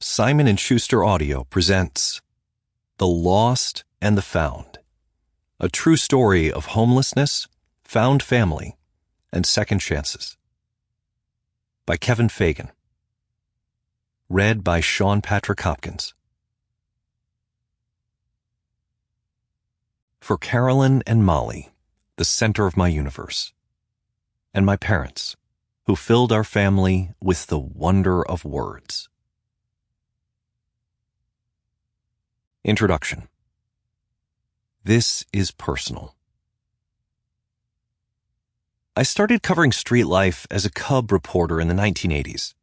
Simon & Schuster Audio presents The Lost and the Found, a true story of homelessness, found family, and second chances. By Kevin Fagan. Read by Sean Patrick Hopkins. For Carolyn and Molly, the center of my universe, and my parents, who filled our family with the wonder of words. Introduction. This is personal. I started covering street life as a cub reporter in the 1980s,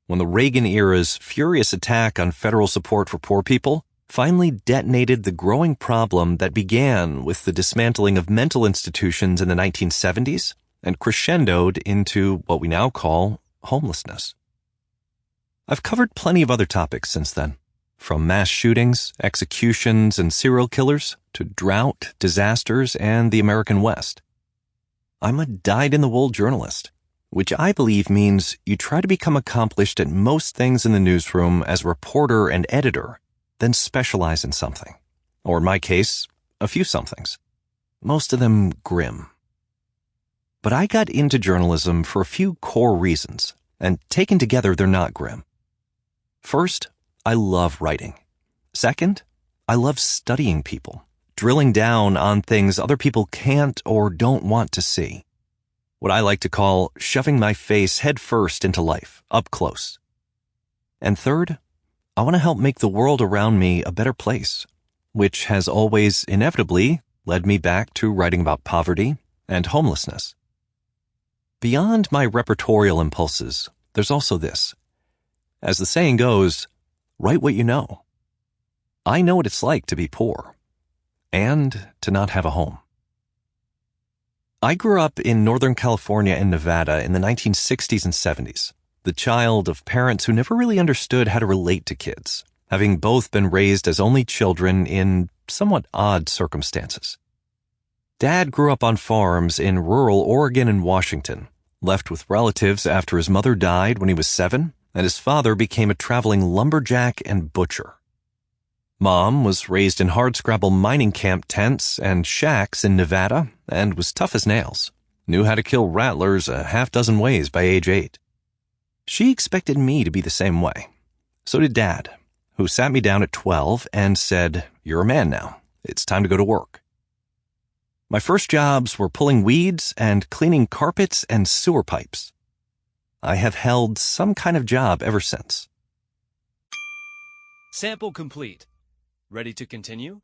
when the Reagan era's furious attack on federal support for poor people finally detonated the growing problem that began with the dismantling of mental institutions in the 1970s and crescendoed into what we now call homelessness. I've covered plenty of other topics since then, from mass shootings, executions, and serial killers to drought, disasters, and the American West. I'm a dyed-in-the-wool journalist, which I believe means you try to become accomplished at most things in the newsroom as a reporter and editor, then specialize in something, or in my case, a few somethings, most of them grim. But I got into journalism for a few core reasons, and taken together they're not grim. First, I love writing. Second, I love studying people, drilling down on things other people can't or don't want to see. What I like to call shoving my face head first into life, up close. And third, I want to help make the world around me a better place, which has always inevitably led me back to writing about poverty and homelessness. Beyond my reportorial impulses, there's also this. As the saying goes, write what you know. I know what it's like to be poor and to not have a home. I grew up in Northern California and Nevada in the 1960s and 70s, the child of parents who never really understood how to relate to kids, having both been raised as only children in somewhat odd circumstances. Dad grew up on farms in rural Oregon and Washington, left with relatives after his mother died when he was 7, and his father became a traveling lumberjack and butcher. Mom was raised in hardscrabble mining camp tents and shacks in Nevada and was tough as nails, knew how to kill rattlers a half-dozen ways by age 8. She expected me to be the same way. So did Dad, who sat me down at 12 and said, "You're a man now. It's time to go to work." My first jobs were pulling weeds and cleaning carpets and sewer pipes. I have held some kind of job ever since. Sample complete. Ready to continue?